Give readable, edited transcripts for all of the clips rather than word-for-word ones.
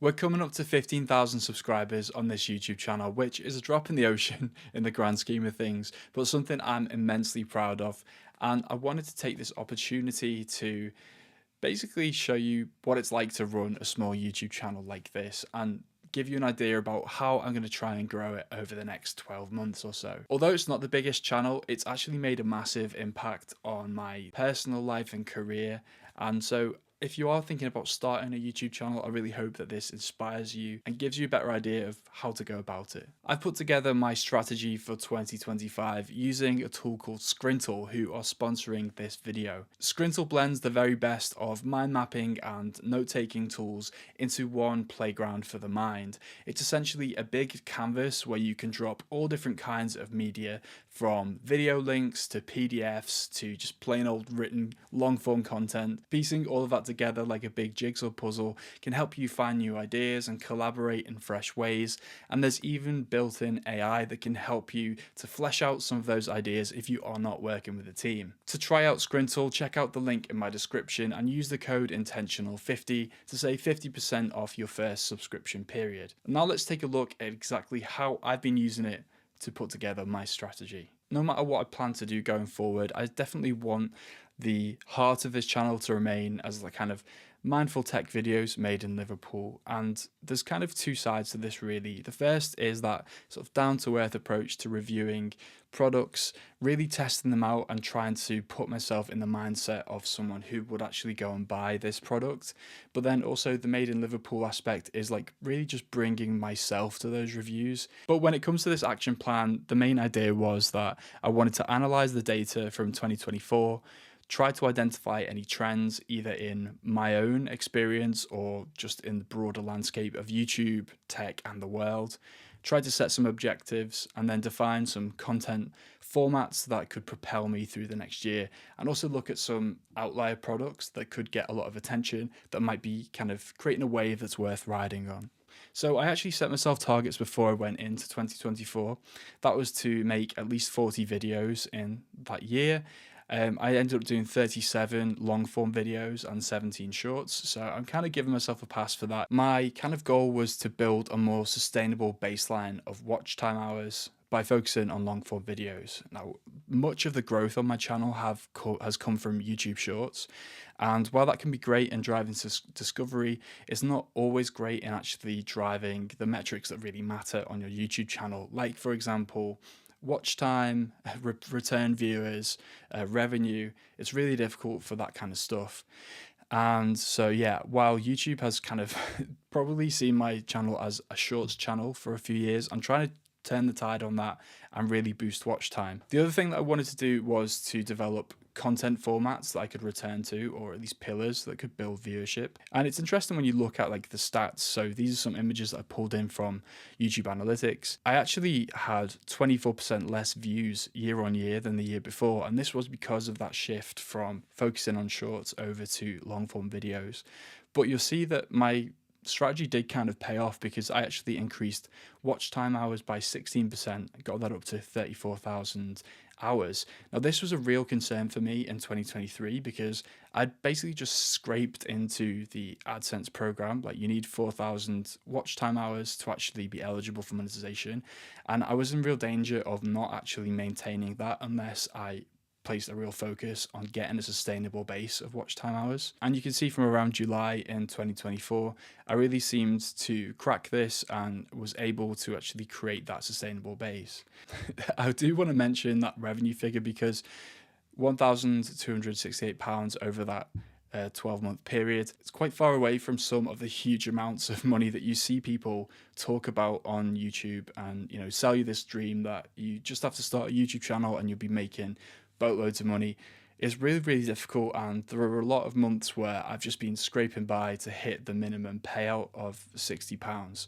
We're coming up to 15,000 subscribers on this YouTube channel, which is a drop in the ocean in the grand scheme of things, but something I'm immensely proud of. And I wanted to take this opportunity to basically show you what it's like to run a small YouTube channel like this and give you an idea about how I'm going to try and grow it over the next 12 months or so. Although it's not the biggest channel, it's actually made a massive impact on my personal life and career. And so if you are thinking about starting a YouTube channel, I really hope that this inspires you and gives you a better idea of how to go about it. I've put together my strategy for 2025 using a tool called Scrintal, who are sponsoring this video. Scrintal blends the very best of mind mapping and note-taking tools into one playground for the mind. It's essentially a big canvas where you can drop all different kinds of media, from video links to PDFs to just plain old written long form content. Piecing all of that together like a big jigsaw puzzle can help you find new ideas and collaborate in fresh ways. And there's even built-in AI that can help you to flesh out some of those ideas if you are not working with a team. To try out Scrintal, check out the link in my description and use the code intentional50 to save 50% off your first subscription period. Now let's take a look at exactly how I've been using it to put together my strategy. No matter what I plan to do going forward, I definitely want the heart of this channel to remain as the kind of mindful tech videos made in Liverpool. And there's kind of two sides to this really. The first is that sort of down to earth approach to reviewing products, really testing them out and trying to put myself in the mindset of someone who would actually go and buy this product. But then also the made in Liverpool aspect is like really just bringing myself to those reviews. But when it comes to this action plan, the main idea was that I wanted to analyze the data from 2024, try to identify any trends either in my own experience or just in the broader landscape of YouTube, tech, and the world. Try to set some objectives and then define some content formats that could propel me through the next year, and also look at some outlier products that could get a lot of attention that might be kind of creating a wave that's worth riding on. So I actually set myself targets before I went into 2024. That was to make at least 40 videos in that year. I ended up doing 37 long form videos and 17 shorts, so I'm kind of giving myself a pass for that. My kind of goal was to build a more sustainable baseline of watch time hours by focusing on long form videos. Now, much of the growth on my channel has come from YouTube Shorts, and while that can be great in driving discovery, it's not always great in actually driving the metrics that really matter on your YouTube channel, like for example, watch time, return viewers, revenue. It's really difficult for that kind of stuff. And so, yeah, while YouTube has kind of probably seen my channel as a shorts channel for a few years, I'm trying to turn the tide on that and really boost watch time. The other thing that I wanted to do was to develop content formats that I could return to, or at least pillars that could build viewership. And it's interesting when you look at like the stats. So these are some images that I pulled in from YouTube Analytics. I actually had 24% less views year on year than the year before. And this was because of that shift from focusing on shorts over to long form videos. But you'll see that my strategy did kind of pay off, because I actually increased watch time hours by 16%, got that up to 34,000 hours. Now, this was a real concern for me in 2023 because I'd basically just scraped into the AdSense program. Like, you need 4,000 watch time hours to actually be eligible for monetization. And I was in real danger of not actually maintaining that unless I placed a real focus on getting a sustainable base of watch time hours. And you can see from around July in 2024, I really seemed to crack this and was able to actually create that sustainable base. I do want to mention that revenue figure because £1,268 over that 12-month period. It's quite far away from some of the huge amounts of money that you see people talk about on YouTube, and sell you this dream that you just have to start a YouTube channel and you'll be making boatloads of money. Is really, really difficult, and there are a lot of months where I've just been scraping by to hit the minimum payout of £60.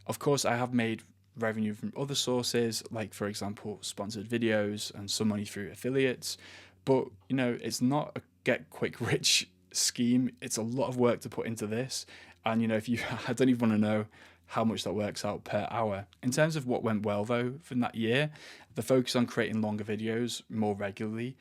Of course, I have made revenue from other sources, like for example sponsored videos and some money through affiliates, but it's not a get quick rich scheme. It's a lot of work to put into this, and if you I don't even want to know how much that works out per hour. In terms of what went well though from that year, the focus on creating longer videos more regularly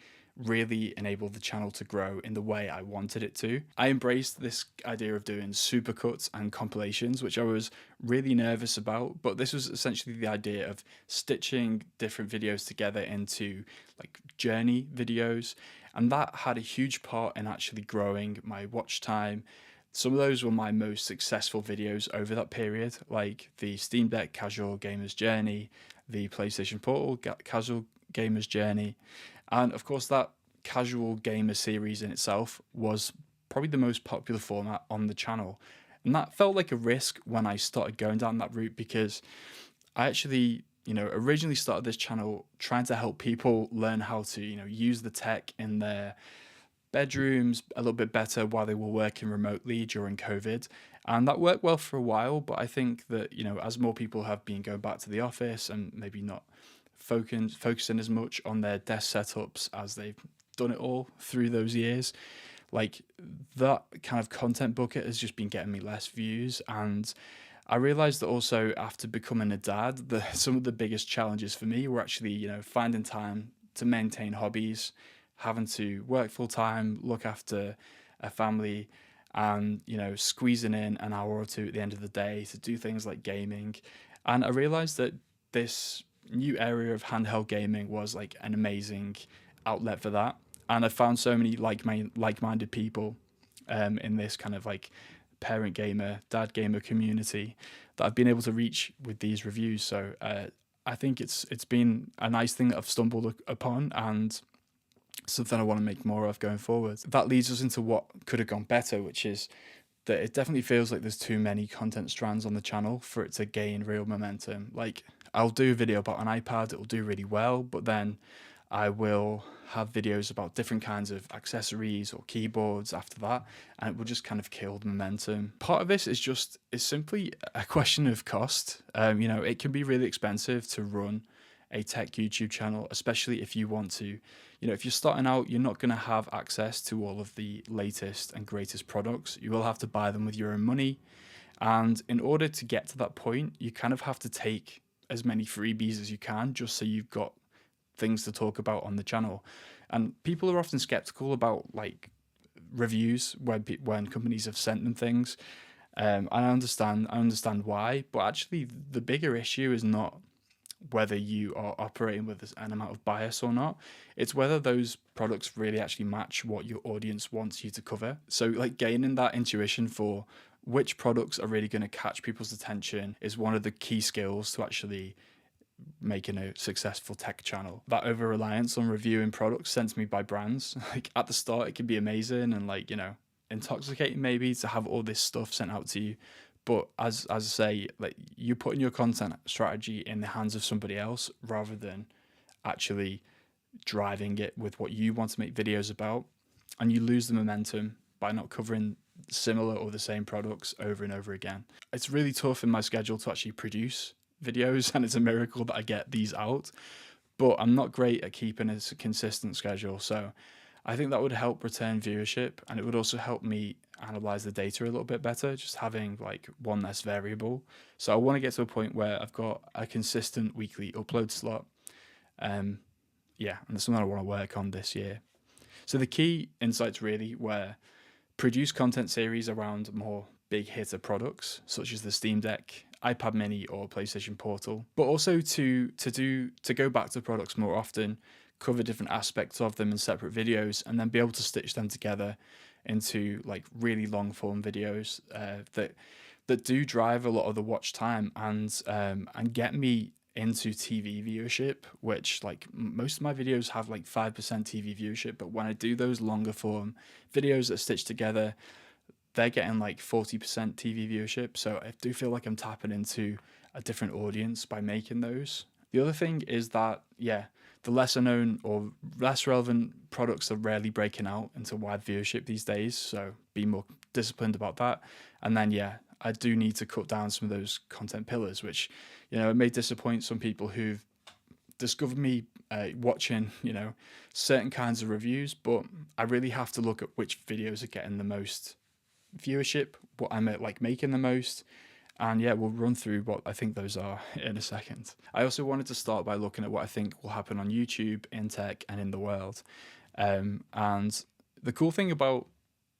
really enabled the channel to grow in the way I wanted it to. I embraced this idea of doing supercuts and compilations, which I was really nervous about, but this was essentially the idea of stitching different videos together into like journey videos, and that had a huge part in actually growing my watch time. Some of those were my most successful videos over that period, like the Steam Deck Casual Gamer's Journey, the PlayStation Portal Casual Gamer's Journey, and of course that casual gamer series in itself was probably the most popular format on the channel. And that felt like a risk when I started going down that route, because I actually, originally started this channel trying to help people learn how to, use the tech in their bedrooms a little bit better while they were working remotely during COVID. And that worked well for a while, but I think that, as more people have been going back to the office and maybe not focusing as much on their desk setups as they've done it all through those years, like that kind of content bucket has just been getting me less views. And I realized that also after becoming a dad, some of the biggest challenges for me were actually, finding time to maintain hobbies, having to work full time, look after a family, and squeezing in an hour or two at the end of the day to do things like gaming. And I realized that this new area of handheld gaming was like an amazing outlet for that. And I found so many like-minded people in this kind of like parent gamer, dad gamer community that I've been able to reach with these reviews. So I think it's been a nice thing that I've stumbled upon, and something I want to make more of going forward. That leads us into what could have gone better, which is that it definitely feels like there's too many content strands on the channel for it to gain real momentum. Like, I'll do a video about an iPad, it'll do really well, but then I will have videos about different kinds of accessories or keyboards after that, and it will just kind of kill the momentum. Part of this is simply a question of cost. It can be really expensive to run a tech YouTube channel, especially if you want to, if you're starting out, you're not going to have access to all of the latest and greatest products. You will have to buy them with your own money. And in order to get to that point, you kind of have to take as many freebies as you can, just so you've got things to talk about on the channel. And people are often skeptical about like reviews when companies have sent them things. And I understand why, but actually the bigger issue is not whether you are operating with an amount of bias or not. It's whether those products really actually match what your audience wants you to cover. So like gaining that intuition for which products are really going to catch people's attention is one of the key skills to actually making a successful tech channel. That over reliance on reviewing products sent to me by brands, like at the start it can be amazing and like, intoxicating maybe to have all this stuff sent out to you. But as I say, like, you're putting your content strategy in the hands of somebody else rather than actually driving it with what you want to make videos about, and you lose the momentum by not covering similar or the same products over and over again. It's really tough in my schedule to actually produce videos, and it's a miracle that I get these out, but I'm not great at keeping a consistent schedule. So I think that would help return viewership, and it would also help me analyze the data a little bit better, just having like one less variable. So I want to get to a point where I've got a consistent weekly upload slot. And that's something I want to work on this year. So the key insights really were produce content series around more big hitter products, such as the Steam Deck, iPad Mini, or PlayStation Portal, but also to go back to products more often, cover different aspects of them in separate videos, and then be able to stitch them together into like really long form videos that do drive a lot of the watch time and get me into TV viewership, which like most of my videos have like 5% TV viewership, but when I do those longer form videos that stitch together, they're getting like 40% TV viewership. So I do feel like I'm tapping into a different audience by making those. The other thing is that, the lesser known or less relevant products are rarely breaking out into wide viewership these days. So be more disciplined about that. And then, I do need to cut down some of those content pillars, which, it may disappoint some people who've discovered me watching, certain kinds of reviews, but I really have to look at which videos are getting the most viewership, what I'm like making the most. And we'll run through what I think those are in a second. I also wanted to start by looking at what I think will happen on YouTube, in tech, and in the world. And the cool thing about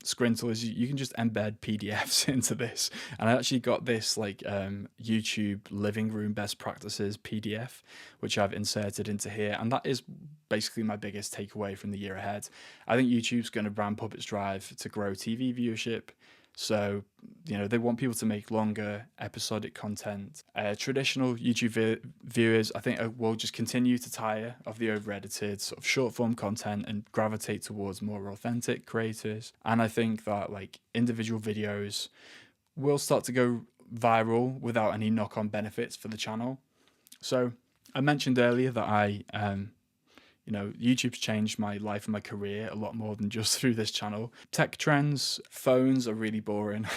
scrintal is you can just embed PDFs into this, and I actually got this like YouTube living room best practices PDF, which I've inserted into here, and that is basically my biggest takeaway from the year ahead. I think YouTube's going to ramp up its drive to grow TV viewership. So, they want people to make longer episodic content. Traditional YouTube viewers, I think, will just continue to tire of the over-edited sort of short-form content and gravitate towards more authentic creators. And I think that like individual videos will start to go viral without any knock-on benefits for the channel. So I mentioned earlier that YouTube's changed my life and my career a lot more than just through this channel. Tech trends, phones are really boring.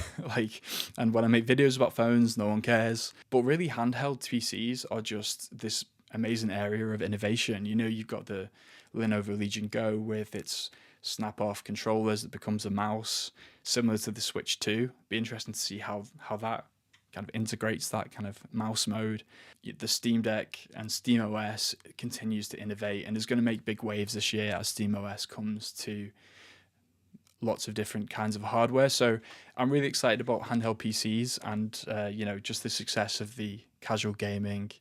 And when I make videos about phones, no one cares. But really, handheld PCs are just this amazing area of innovation. You've got the Lenovo Legion Go with its snap-off controllers that becomes a mouse, similar to the Switch 2. Be interesting to see how that kind of integrates that kind of mouse mode. The Steam Deck and SteamOS continues to innovate and is going to make big waves this year as SteamOS comes to lots of different kinds of hardware. So I'm really excited about handheld PCs and just the success of the casual gaming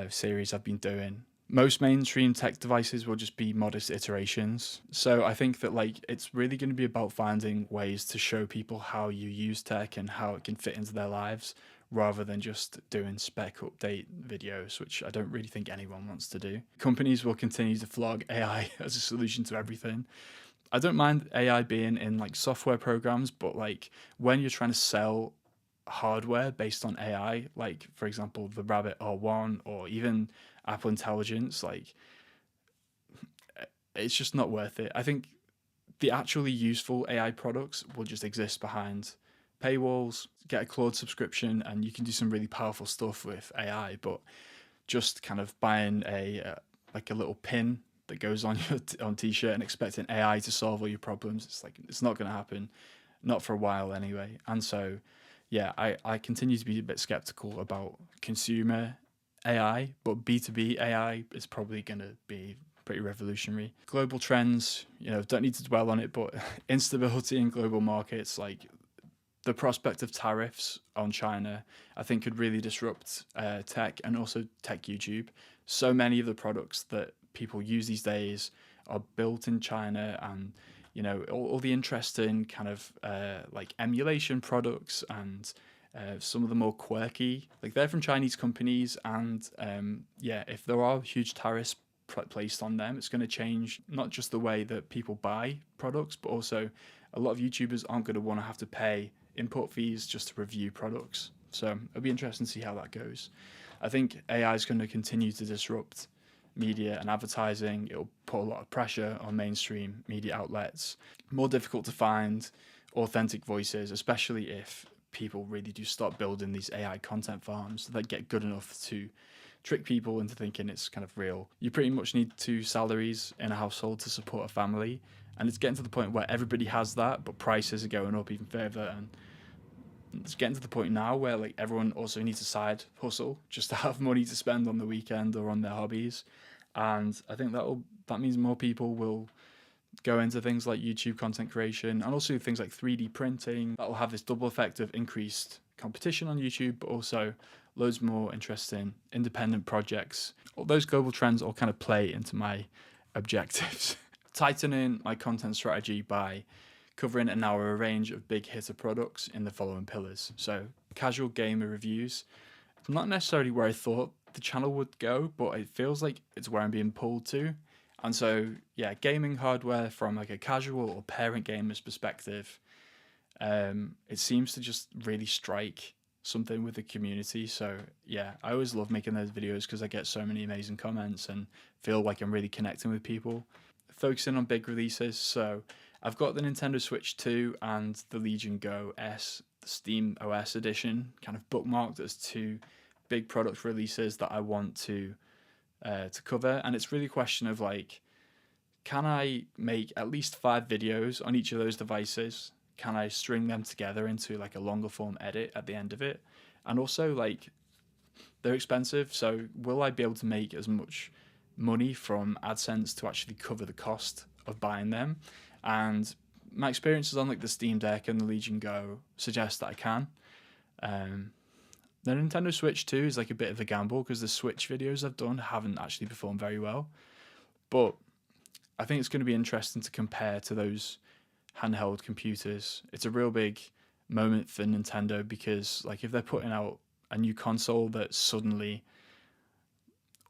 series I've been doing. Most mainstream tech devices will just be modest iterations. So I think that it's really going to be about finding ways to show people how you use tech and how it can fit into their lives, rather than just doing spec update videos, which I don't really think anyone wants to do. Companies will continue to flog AI as a solution to everything. I don't mind AI being in like software programs, but when you're trying to sell hardware based on AI, like for example the Rabbit R1 or even Apple Intelligence, it's just not worth it. I think the actually useful AI products will just exist behind paywalls. Get a Claude subscription and you can do some really powerful stuff with AI, but just kind of buying a little pin that goes on your t-shirt and expecting AI to solve all your problems, it's not going to happen, not for a while anyway. And so yeah, I continue to be a bit skeptical about consumer AI, but B2B AI is probably going to be pretty revolutionary. Global trends, don't need to dwell on it, but instability in global markets, the prospect of tariffs on China, I think could really disrupt tech and also tech YouTube. So many of the products that people use these days are built in China, and all the interesting kind of emulation products and some of the more quirky, they're from Chinese companies, and if there are huge tariffs placed on them, it's going to change not just the way that people buy products, but also a lot of YouTubers aren't going to want to have to pay import fees just to review products. So it'll be interesting to see how that goes. I think AI is going to continue to disrupt media and advertising. It'll put a lot of pressure on mainstream media outlets. More difficult to find authentic voices, especially if people really do start building these AI content farms that get good enough to trick people into thinking it's kind of real. You pretty much need 2 salaries in a household to support a family, and it's getting to the point where everybody has that, but prices are going up even further, and it's getting to the point now where everyone also needs a side hustle just to have money to spend on the weekend or on their hobbies. And I think that means more people will go into things like YouTube content creation and also things like 3D printing. That will have this double effect of increased competition on YouTube, but also loads more interesting independent projects. All those global trends all kind of play into my objectives. Tightening my content strategy by covering a narrower range of big hitter products in the following pillars. So casual gamer reviews, not necessarily where I thought the channel would go, but it feels like it's where I'm being pulled to. And so yeah, gaming hardware from a casual or parent gamer's perspective, it seems to just really strike something with the community. So yeah, I always love making those videos because I get so many amazing comments and feel like I'm really connecting with people. Focusing on big releases, so I've got the Nintendo Switch 2 and the Legion Go S, the Steam OS edition, kind of bookmarked as 2 big product releases that I want to cover. And it's really a question of can I make at least 5 videos on each of those devices? Can I string them together into a longer form edit at the end of it? And also they're expensive, so will I be able to make as much money from AdSense to actually cover the cost of buying them, and my experiences on like the Steam Deck and the Legion Go suggest that I can. Um, the Nintendo Switch 2 is like a bit of a gamble because the Switch videos I've done haven't actually performed very well. But I think it's going to be interesting to compare to those handheld computers. It's a real big moment for Nintendo because like if they're putting out a new console that suddenly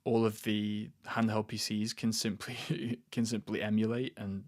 all of the handheld PCs can simply can simply emulate, and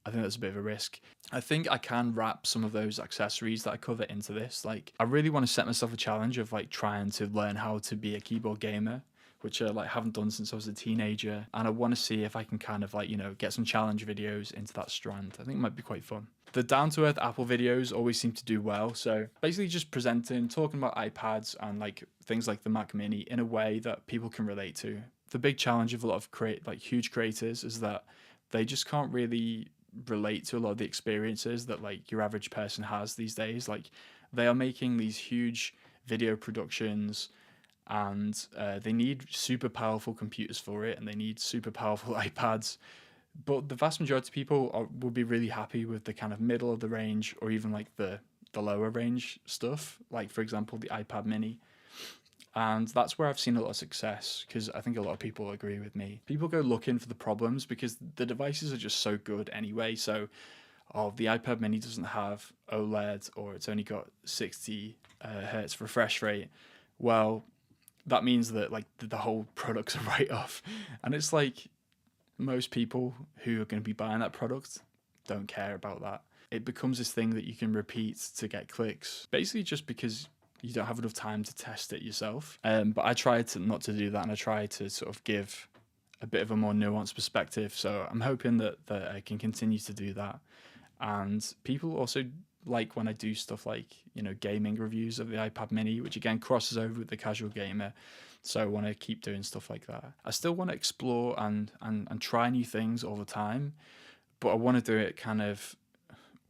I think that's a bit of a risk. I think I can wrap some of those accessories that I cover into this. Like, I really want to set myself a challenge of like trying to learn how to be a keyboard gamer, which I like haven't done since I was a teenager. And I want to see if I can kind of like, get some challenge videos into that strand. I think it might be quite fun. The down to earth Apple videos always seem to do well. So basically just presenting, talking about iPads and like things like the Mac Mini in a way that people can relate to. The big challenge of a lot of huge creators is that they just can't really relate to a lot of the experiences that like your average person has these days. Like, they are making these huge video productions, and they need super powerful computers for it, and they need super powerful iPads. But the vast majority of people will be really happy with the kind of middle of the range, or even like the lower range stuff. Like, for example, the iPad Mini. And that's where I've seen a lot of success, because I think a lot of people agree with me. People go looking for the problems because the devices are just so good anyway. So, the iPad Mini doesn't have OLED, or it's only got 60 hertz refresh rate. Well, that means that like the whole product's a write off, and it's like most people who are going to be buying that product don't care about that. It becomes this thing that you can repeat to get clicks, basically just because you don't have enough time to test it yourself. But I try to not to do that, and I try to sort of give a bit of a more nuanced perspective. So I'm hoping that I can continue to do that. And people also like when I do stuff like, gaming reviews of the iPad Mini, which again crosses over with the casual gamer. So I want to keep doing stuff like that. I still want to explore and try new things all the time, but I want to do it kind of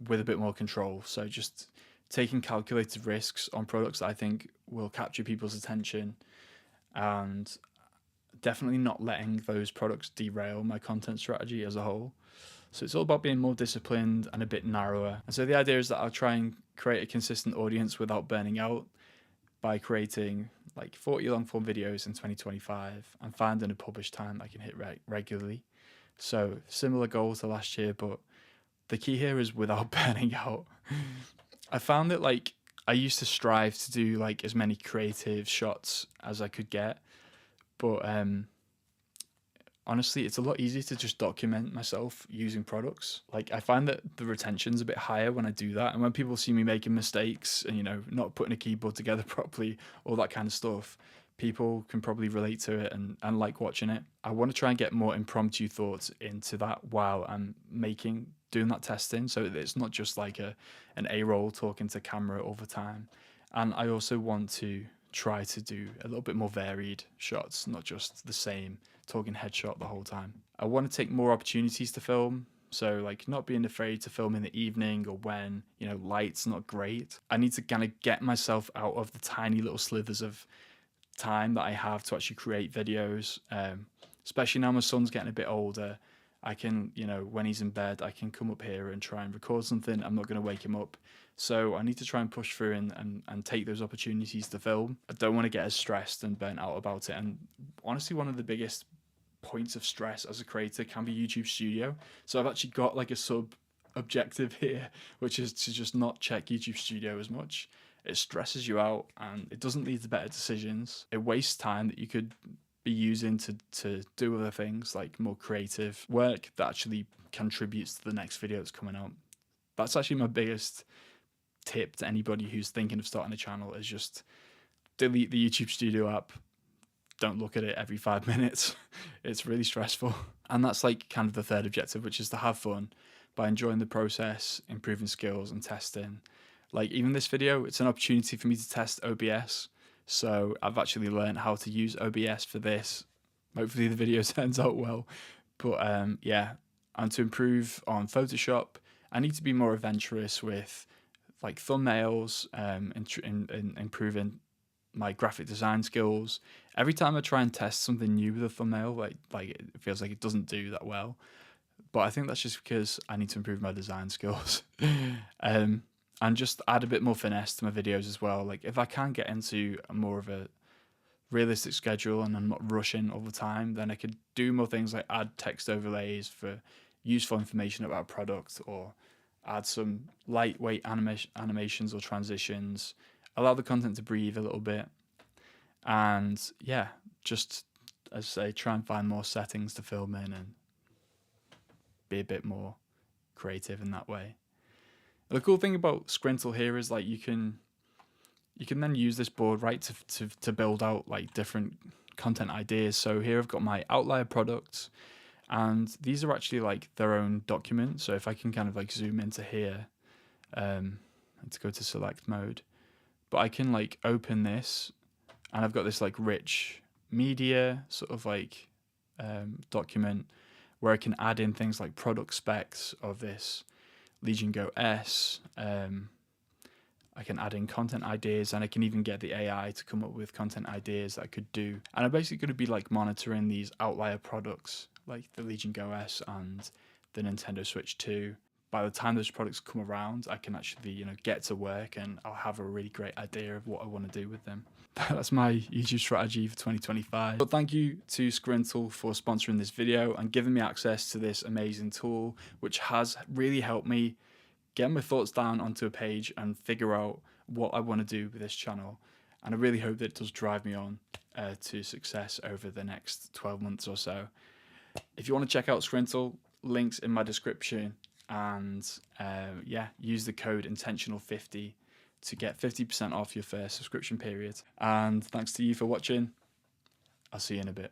with a bit more control. So just taking calculated risks on products that I think will capture people's attention, and definitely not letting those products derail my content strategy as a whole. So it's all about being more disciplined and a bit narrower. And so the idea is that I'll try and create a consistent audience without burning out by creating like 40 long form videos in 2025 and finding a published time I can hit regularly. So similar goal to last year, but the key here is without burning out. I found that like I used to strive to do like as many creative shots as I could get, but honestly, it's a lot easier to just document myself using products. Like, I find that the retention's a bit higher when I do that. And when people see me making mistakes and, not putting a keyboard together properly, all that kind of stuff, people can probably relate to it and like watching it. I want to try and get more impromptu thoughts into that while I'm doing that testing. So it's not just like an A-roll talking to camera all the time. And I also want to try to do a little bit more varied shots, not just the same talking headshot the whole time. I want to take more opportunities to film. So like not being afraid to film in the evening or when, light's not great. I need to kind of get myself out of the tiny little slithers of time that I have to actually create videos. Especially now my son's getting a bit older. I can, when he's in bed, I can come up here and try and record something. I'm not going to wake him up. So I need to try and push through and take those opportunities to film. I don't want to get as stressed and burnt out about it. And honestly, one of the biggest points of stress as a creator can be YouTube Studio. So I've actually got like a sub objective here, which is to just not check YouTube Studio as much. It stresses you out and it doesn't lead to better decisions. It wastes time that you could be using to do other things, like more creative work that actually contributes to the next video that's coming out. That's actually my biggest tip to anybody who's thinking of starting a channel, is just delete the YouTube Studio app. Don't look at it every 5 minutes. It's really stressful. And that's like kind of the third objective, which is to have fun by enjoying the process, improving skills and testing. Like even this video, it's an opportunity for me to test OBS. So I've actually learned how to use OBS for this. Hopefully the video turns out well. But and to improve on Photoshop, I need to be more adventurous with like thumbnails, and improving my graphic design skills. Every time I try and test something new with a thumbnail, like it feels like it doesn't do that well. but I think that's just because I need to improve my design skills. um, and just add a bit more finesse to my videos as well. Like if I can get into more of a realistic schedule and I'm not rushing all the time, then I could do more things like add text overlays for useful information about a product, or add some lightweight animations or transitions, allow the content to breathe a little bit, and yeah, just as I say, try and find more settings to film in and be a bit more creative in that way. The cool thing about Scrintal here is like you can then use this board, right, to build out like different content ideas. So here I've got my outlier products, and these are actually like their own document. So if I can kind of like zoom into here, to go to select mode, but I can like open this, and I've got this like rich media sort of like document where I can add in things like product specs of this Legion Go S. I can add in content ideas, and I can even get the AI to come up with content ideas that I could do. And I'm basically going to be like monitoring these outlier products like the Legion Go S and the Nintendo Switch 2. By the time those products come around, I can actually, get to work, and I'll have a really great idea of what I want to do with them. That's my YouTube strategy for 2025. But thank you to Scrintal for sponsoring this video and giving me access to this amazing tool, which has really helped me get my thoughts down onto a page and figure out what I want to do with this channel. And I really hope that it does drive me on to success over the next 12 months or so. If you want to check out Scrintal, links in my description, and yeah, use the code intentional50 to get 50% off your first subscription period. And thanks to you for watching. I'll see you in a bit.